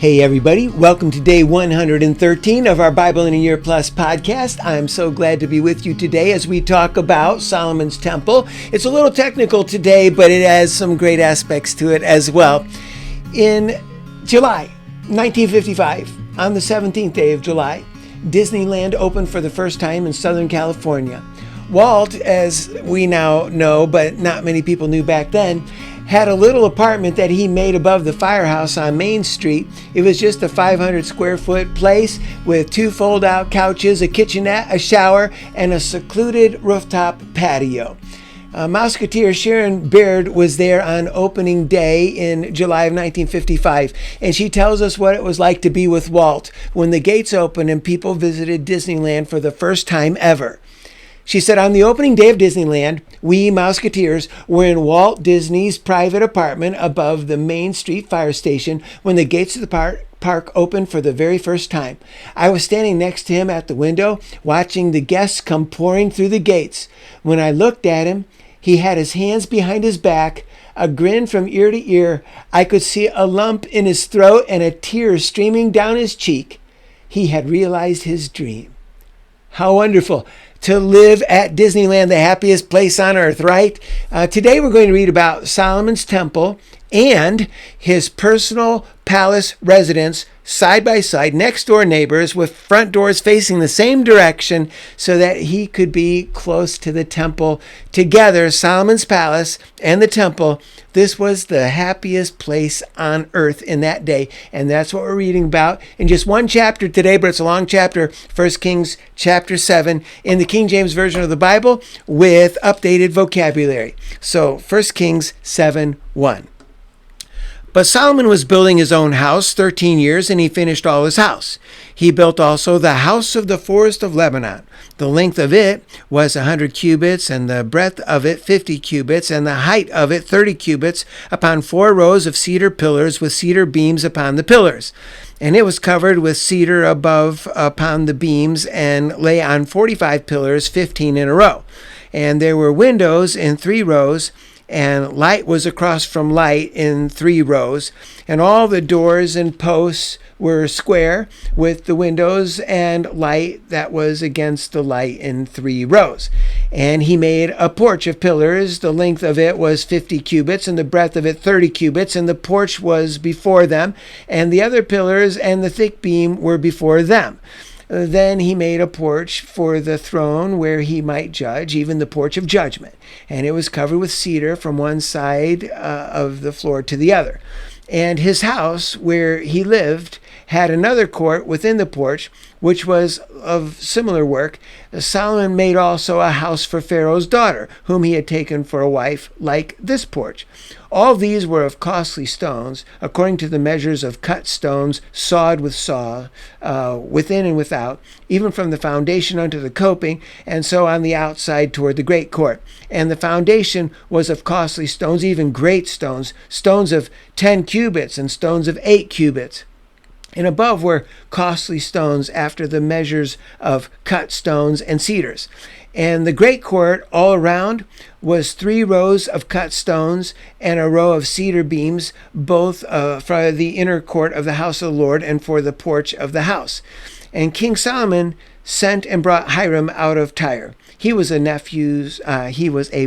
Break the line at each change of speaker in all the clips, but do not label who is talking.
Hey everybody, welcome to day 113 of our Bible in a Year Plus podcast. I'm so glad to be with you today as we talk about Solomon's Temple. It's a little technical today, but it has some great aspects to it as well. In July 1955, on the 17th day of July, Disneyland opened for the first time in Southern California. Walt, as we now know, but not many people knew back then, had a little apartment that he made above the firehouse on Main Street. It was just a 500 square foot place with 2 fold-out couches, a kitchenette, a shower, and a secluded rooftop patio. Mouseketeer Sharon Baird was there on opening day in July of 1955, and she tells us what it was like to be with Walt when the gates opened and people visited Disneyland for the first time ever. She said, on the opening day of Disneyland, we Mouseketeers were in Walt Disney's private apartment above the Main Street fire station when the gates of the park opened for the very first time. I was standing next to him at the window, watching the guests come pouring through the gates. When I looked at him, he had his hands behind his back, a grin from ear to ear. I could see a lump in his throat and a tear streaming down his cheek. He had realized his dream. How wonderful to live at Disneyland, the happiest place on earth, right? Today we're going to read about Solomon's Temple and his personal palace residence side by side, next door neighbors with front doors facing the same direction so that he could be close to the temple together. Solomon's palace and the temple, this was the happiest place on earth in that day, and that's what we're reading about in just one chapter today, but it's a long chapter, 1 Kings chapter 7 in the King James Version of the Bible with updated vocabulary. So 1 Kings 7:1. But Solomon was building his own house 13 years, and he finished all his house. He built also the house of the forest of Lebanon. The length of it was 100 cubits, and the breadth of it 50 cubits, and the height of it 30 cubits, upon 4 rows of cedar pillars with cedar beams upon the pillars. And it was covered with cedar above upon the beams, and lay on 45 pillars, 15 in a row. And there were windows in 3 rows, and light was across from light in 3 rows, and all the doors and posts were square with the windows and light that was against the light in 3 rows. And he made a porch of pillars. The length of it was 50 cubits, and the breadth of it 30 cubits, and the porch was before them, and the other pillars and the thick beam were before them. Then he made a porch for the throne where he might judge, even the porch of judgment. And it was covered with cedar from one side of the floor to the other. And his house, where he lived, had another court within the porch, which was of similar work. Solomon made also a house for Pharaoh's daughter, whom he had taken for a wife, like this porch. All these were of costly stones, according to the measures of cut stones, sawed with saw, within and without, even from the foundation unto the coping, and so on the outside toward the great court. And the foundation was of costly stones, even great stones, stones of 10 cubits and stones of 8 cubits. And above were costly stones after the measures of cut stones and cedars. And the great court all around was 3 rows of cut stones and a row of cedar beams, both for the inner court of the house of the Lord and for the porch of the house. And King Solomon sent and brought Hiram out of Tyre. He was a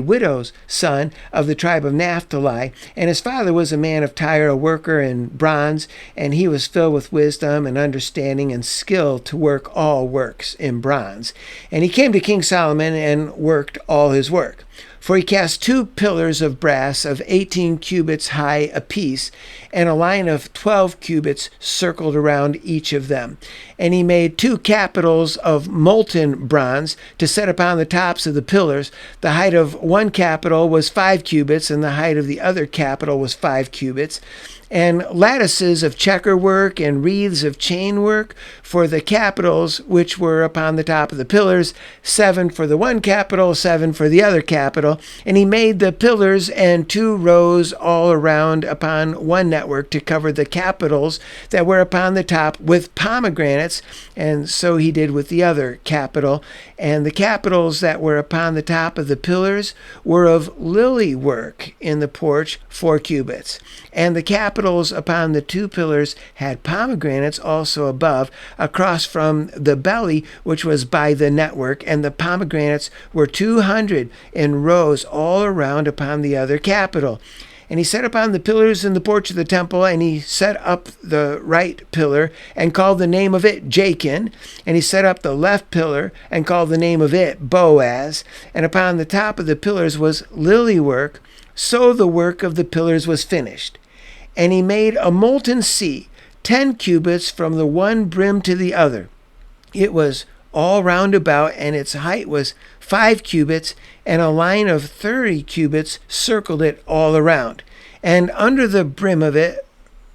widow's son of the tribe of Naphtali, and his father was a man of Tyre, a worker in bronze, and he was filled with wisdom and understanding and skill to work all works in bronze. And he came to King Solomon and worked all his work. For he cast 2 pillars of brass of 18 cubits high apiece, and a line of 12 cubits circled around each of them. And he made 2 capitals of molten bronze to set upon the tops of the pillars. The height of one capital was 5 cubits, and the height of the other capital was 5 cubits. And lattices of checker work and wreaths of chain work for the capitals which were upon the top of the pillars, 7 for the one capital, 7 for the other capital. And he made the pillars and 2 rows all around upon one network to cover the capitals that were upon the top with pomegranates pomegranates, and so he did with the other capital. And the capitals that were upon the top of the pillars were of lily work in the porch, 4 cubits. And the capitals upon the 2 pillars had pomegranates also above, across from the belly, which was by the network, and the pomegranates were 200 in rows all around upon the other capital. And he set upon the pillars in the porch of the temple, and he set up the right pillar, and called the name of it Jachin. And he set up the left pillar, and called the name of it Boaz. And upon the top of the pillars was lily work. So the work of the pillars was finished. And he made a molten sea, 10 cubits from the one brim to the other. It was all round about, and its height was 5 cubits, and a line of 30 cubits circled it all around. And under the brim of it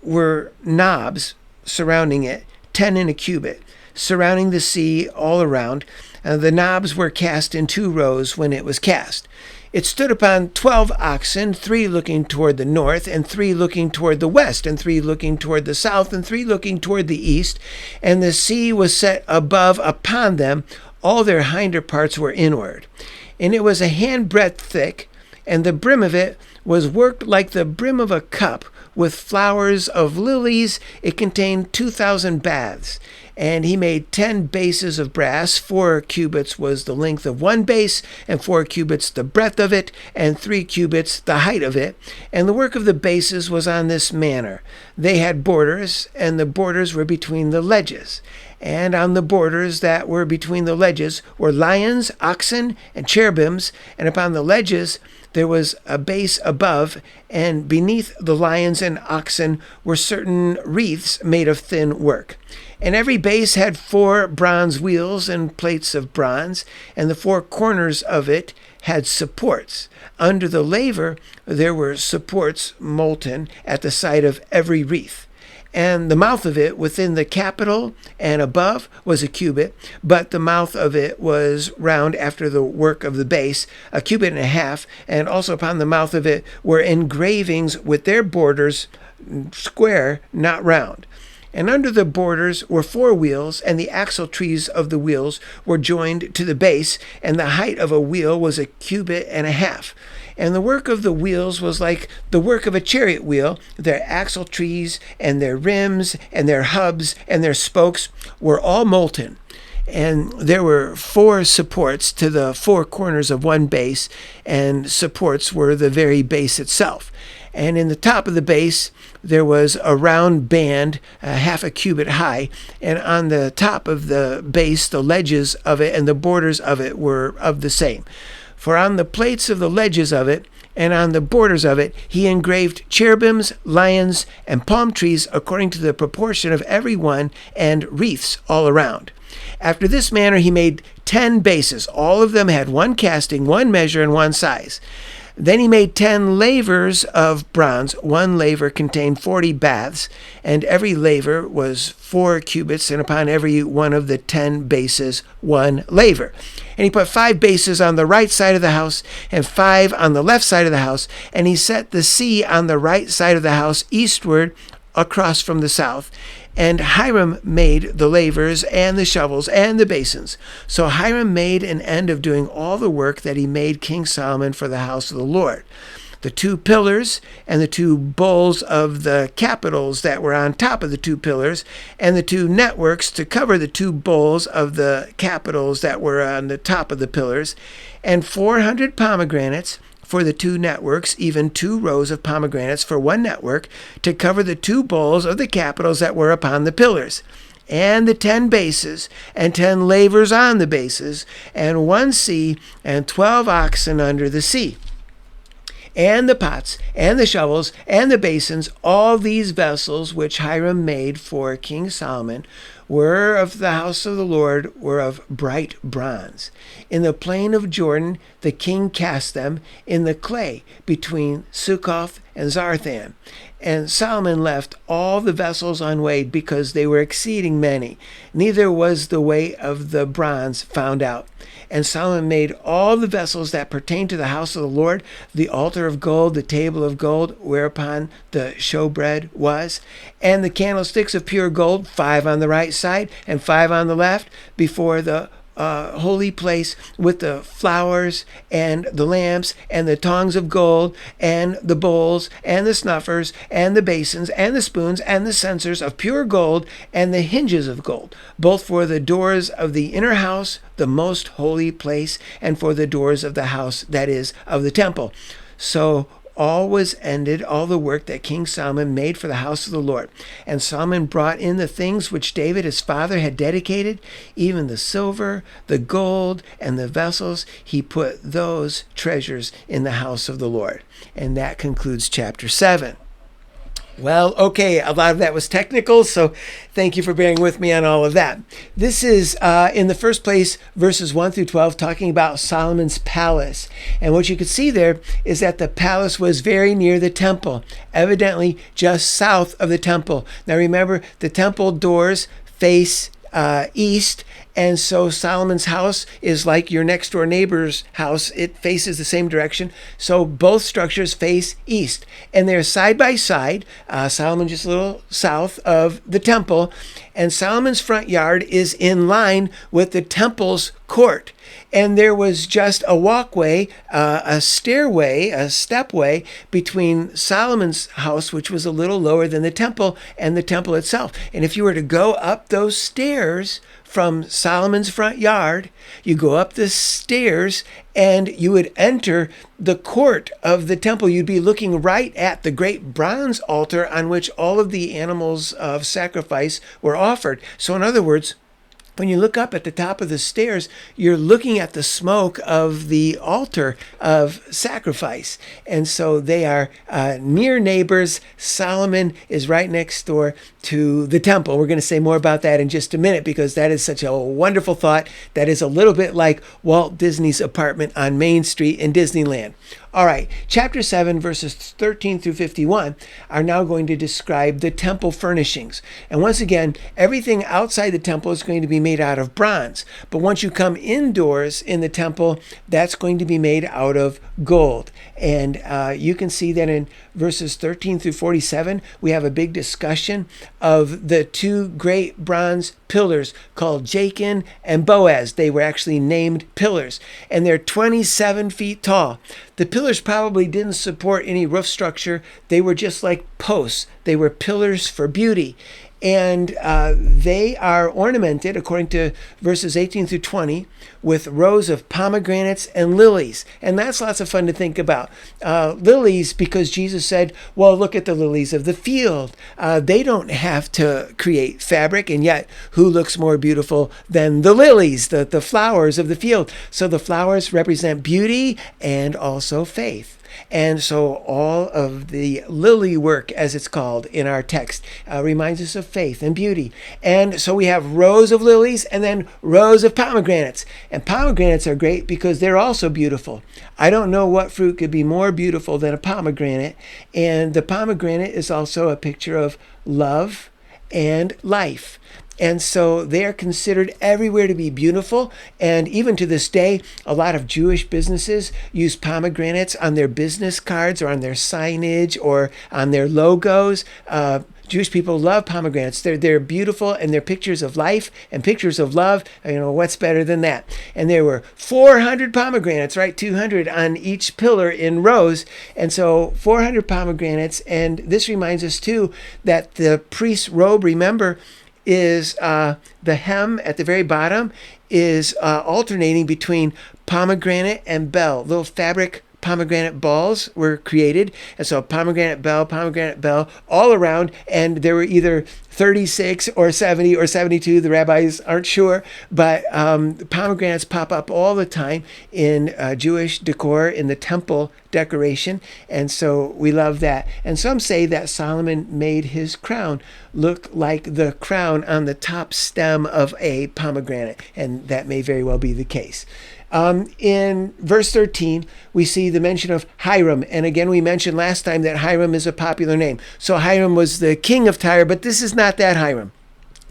were knobs surrounding it, 10 in a cubit, surrounding the sea all around. The knobs were cast in 2 rows when it was cast. It stood upon 12 oxen, 3 looking toward the north, and 3 looking toward the west, and 3 looking toward the south, and 3 looking toward the east. And the sea was set above upon them. All their hinder parts were inward. And it was a handbreadth thick, and the brim of it was worked like the brim of a cup, with flowers of lilies. It contained 2,000 baths. And he made 10 bases of brass. 4 cubits was the length of one base, and 4 cubits the breadth of it, and 3 cubits the height of it. And the work of the bases was on this manner. They had borders, and the borders were between the ledges. And on the borders that were between the ledges were lions, oxen, and cherubims. And upon the ledges there was a base above, and beneath the lions and oxen were certain wreaths made of thin work. And every base had 4 bronze wheels and plates of bronze, and the 4 corners of it had supports. Under the laver there were supports molten at the side of every wreath. And the mouth of it within the capital and above was a cubit, but the mouth of it was round after the work of the base, a cubit and a half, and also upon the mouth of it were engravings with their borders square, not round. And under the borders were 4 wheels, and the axle trees of the wheels were joined to the base, and the height of a wheel was a cubit and a half. And the work of the wheels was like the work of a chariot wheel. Their axle trees and their rims and their hubs and their spokes were all molten. And there were 4 supports to the 4 corners of one base, and supports were the very base itself. And in the top of the base there was a round band, half a cubit high, and on the top of the base the ledges of it and the borders of it were of the same. For on the plates of the ledges of it and on the borders of it he engraved cherubims, lions, and palm trees according to the proportion of every one, and wreaths all around. After this manner he made 10 bases. All of them had 1 casting, 1 measure, and 1 size. Then he made 10 lavers of bronze. 1 laver contained 40 baths, and every laver was 4 cubits, and upon every one of the 10 bases 1 laver. And he put 5 bases on the right side of the house, and 5 on the left side of the house, and he set the sea on the right side of the house eastward across from the south. And Hiram made the lavers and the shovels and the basins. So Hiram made an end of doing all the work that he made King Solomon for the house of the Lord. The 2 pillars and the 2 bowls of the capitals that were on top of the 2 pillars, and the 2 networks to cover the 2 bowls of the capitals that were on the top of the pillars, and 400 pomegranates for the 2 networks, even 2 rows of pomegranates for 1 network to cover the 2 bowls of the capitals that were upon the pillars, and the 10 bases, and 10 lavers on the bases, and 1 sea, and 12 oxen under the sea. And the pots, and the shovels, and the basins, all these vessels which Hiram made for King Solomon were of the house of the Lord, were of bright bronze. In the plain of Jordan the king cast them in the clay between Succoth and Zarthan. And Solomon left all the vessels unweighed, because they were exceeding many. Neither was the weight of the bronze found out. And Solomon made all the vessels that pertain to the house of the Lord, the altar of gold, the table of gold, whereupon the showbread was, and the candlesticks of pure gold, 5 on the right side and 5 on the left before the holy place, with the flowers and the lamps and the tongs of gold and the bowls and the snuffers and the basins and the spoons and the censers of pure gold and the hinges of gold, both for the doors of the inner house, the most holy place, and for the doors of the house, that is, of the temple. So all was ended, all the work that King Solomon made for the house of the Lord. And Solomon brought in the things which David his father had dedicated, even the silver, the gold, and the vessels. He put those treasures in the house of the Lord. And that concludes chapter 7. Well, okay, a lot of that was technical, so thank you for bearing with me on all of that. This is, in the first place, verses 1 through 12, talking about Solomon's palace. And what you can see there is that the palace was very near the temple, evidently just south of the temple. Now remember, the temple doors face east, and so Solomon's house is like your next door neighbor's house. It faces the same direction. So both structures face east, and they're side by side. Solomon just a little south of the temple, and Solomon's front yard is in line with the temple's court. And there was just a walkway, a stairway, a stepway between Solomon's house, which was a little lower than the temple, and the temple itself. And if you were to go up those stairs from Solomon's front yard, you go up the stairs and you would enter the court of the temple. You'd be looking right at the great bronze altar on which all of the animals of sacrifice were offered. So in other words, when you look up at the top of the stairs, you're looking at the smoke of the altar of sacrifice. And so they are near neighbors. Solomon is right next door to the temple. We're going to say more about that in just a minute, because that is such a wonderful thought. That is a little bit like Walt Disney's apartment on Main Street in Disneyland. All right, chapter 7, verses 13 through 51 are now going to describe the temple furnishings. And once again, everything outside the temple is going to be made out of bronze. But once you come indoors in the temple, that's going to be made out of gold. And you can see that in verses 13 through 47, we have a big discussion of the two great bronze pillars called Jachin and Boaz. They were actually named pillars, and they're 27 feet tall. The pillars probably didn't support any roof structure. They were just like posts. They were pillars for beauty. And they are ornamented, according to verses 18 through 20, with rows of pomegranates and lilies. And that's lots of fun to think about. Lilies, because Jesus said, well, look at the lilies of the field. They don't have to create fabric, and yet who looks more beautiful than the lilies, the flowers of the field? So the flowers represent beauty and also faith. And so all of the lily work, as it's called in our text, reminds us of faith and beauty. And so we have rows of lilies and then rows of pomegranates. And pomegranates are great because they're also beautiful. I don't know what fruit could be more beautiful than a pomegranate. And the pomegranate is also a picture of love and life. And so they are considered everywhere to be beautiful. And even to this day, a lot of Jewish businesses use pomegranates on their business cards or on their signage or on their logos. Jewish people love pomegranates. They're beautiful, and they're pictures of life and pictures of love. You know, what's better than that? And there were 400 pomegranates, right? 200 on each pillar in rows. And so 400 pomegranates. And this reminds us, too, that the priest's robe, remember, is the hem at the very bottom is alternating between pomegranate and bell. Little fabric pomegranate balls were created, and so pomegranate bell all around, and there were either 36 or 70 or 72, the rabbis aren't sure, but pomegranates pop up all the time in Jewish decor, in the temple decoration, and so we love that. And some say that Solomon made his crown look like the crown on the top stem of a pomegranate, and that may very well be the case. In verse 13, we see the mention of Hiram. And again, we mentioned last time that Hiram is a popular name. So Hiram was the king of Tyre, but this is not that Hiram.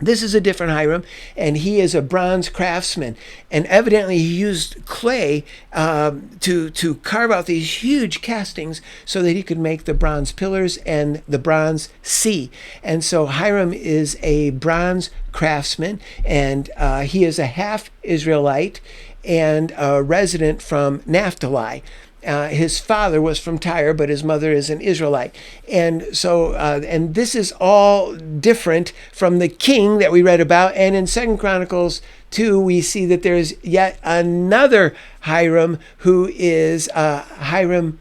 This is a different Hiram, and he is a bronze craftsman. And evidently he used clay to carve out these huge castings so that he could make the bronze pillars and the bronze sea. And so Hiram is a bronze craftsman, and he is a half Israelite and a resident from Naphtali. His father was from Tyre, but his mother is an Israelite. And so, and this is all different from the king that we read about. And in 2 Chronicles 2, we see that there's yet another Hiram who is Hiram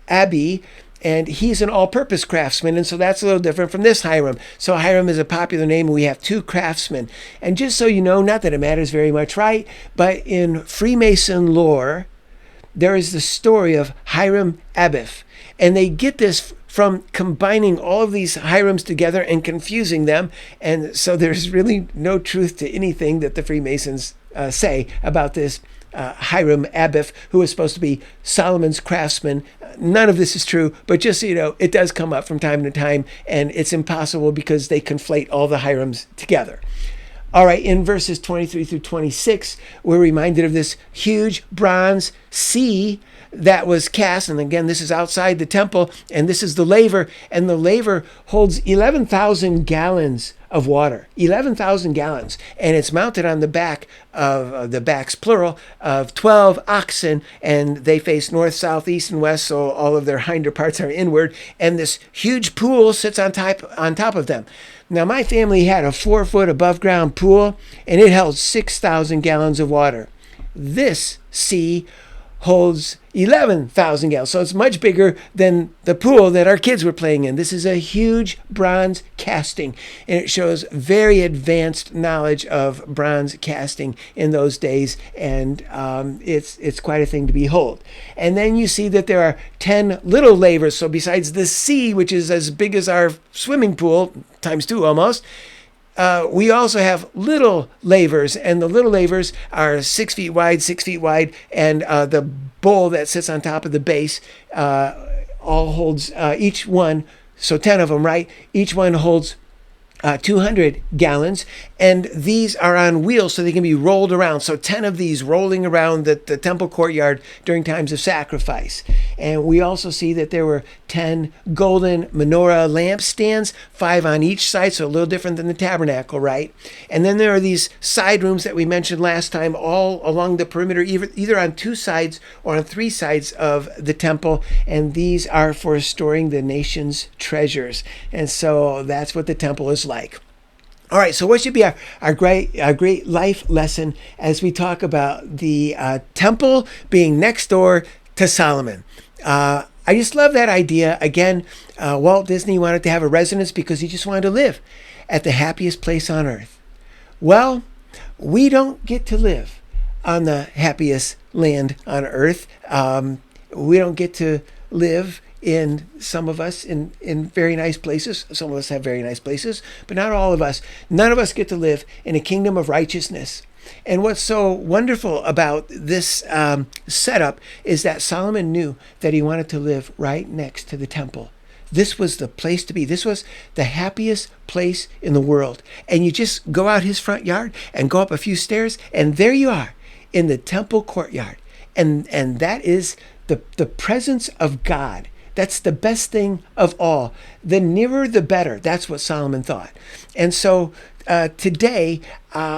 Abi, and he's an all-purpose craftsman, and so that's a little different from this Hiram. So Hiram is a popular name, and we have two craftsmen. And just so you know, not that it matters very much, right? But in Freemason lore, there is the story of Hiram Abiff, and they get this from combining all of these Hirams together and confusing them. And so there's really no truth to anything that the Freemasons say about this Hiram Abiff, who was supposed to be Solomon's craftsman. None of this is true, but just so you know, it does come up from time to time, and it's impossible because they conflate all the Hirams together. All right, in verses 23 through 26, we're reminded of this huge bronze sea that was cast. And again, this is outside the temple, and this is the laver. And the laver holds 11,000 gallons of water, 11,000 gallons. And it's mounted on the back of the backs, plural, of 12 oxen. And they face north, south, east, and west, so all of their hinder parts are inward. And this huge pool sits on top of them. Now, my family had a 4-foot above ground pool, and it held 6,000 gallons of water. This sea holds 11,000 gallons, so it's much bigger than the pool that our kids were playing in. This is a huge bronze casting, and it shows very advanced knowledge of bronze casting in those days, and it's quite a thing to behold. And then you see that there are 10 little lavers, so besides the sea, which is as big as our swimming pool, times 2 almost, we also have little lavers, and the little lavers are 6 feet wide, and the bowl that sits on top of the base all holds each one, so 10 of them, right? Each one holds 200 gallons, and these are on wheels so they can be rolled around. So 10 of these rolling around the temple courtyard during times of sacrifice. And we also see that there were 10 golden menorah lampstands, 5 on each side, so a little different than the tabernacle, right? And then there are these side rooms that we mentioned last time, all along the perimeter, either on 2 sides or on 3 sides of the temple. And these are for storing the nation's treasures. And so that's what the temple is like. All right, so what should be our great life lesson as we talk about the temple being next door to Solomon? I just love that idea. Again, Walt Disney wanted to have a residence because he just wanted to live at the happiest place on earth. Well, we don't get to live on the happiest land on earth. We don't get to live in, some of us, in very nice places. Some of us have very nice places, but not all of us. None of us get to live in a kingdom of righteousness. And what's so wonderful about this setup is that Solomon knew that he wanted to live right next to the temple. This was the place to be. This was the happiest place in the world. And you just go out his front yard and go up a few stairs, and there you are in the temple courtyard. And that is the presence of God. That's the best thing of all. The nearer, the better. That's what Solomon thought. And so today,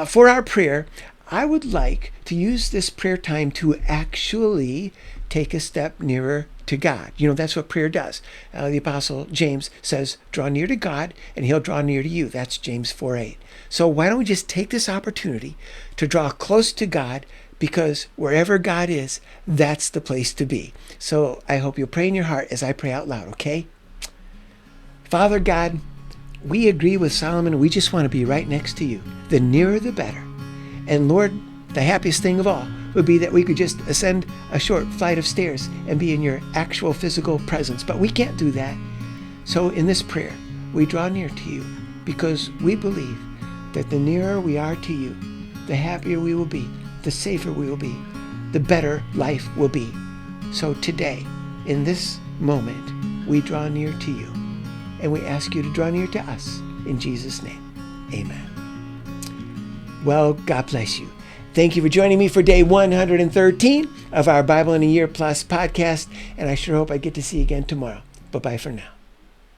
for our prayer, I would like to use this prayer time to actually take a step nearer to God. You know, that's what prayer does. The Apostle James says, draw near to God, and he'll draw near to you. That's James 4:8. So why don't we just take this opportunity to draw close to God, because wherever God is, that's the place to be. So I hope you'll pray in your heart as I pray out loud, okay? Father God, we agree with Solomon. We just want to be right next to you. The nearer, the better. And Lord, the happiest thing of all would be that we could just ascend a short flight of stairs and be in your actual physical presence. But we can't do that. So in this prayer, we draw near to you because we believe that the nearer we are to you, the happier we will be, the safer we will be, the better life will be. So today, in this moment, we draw near to you, and we ask you to draw near to us. In Jesus' name, amen. Well, God bless you. Thank you for joining me for day 113 of our Bible in a Year Plus podcast, and I sure hope I get to see you again tomorrow. Bye-bye for now.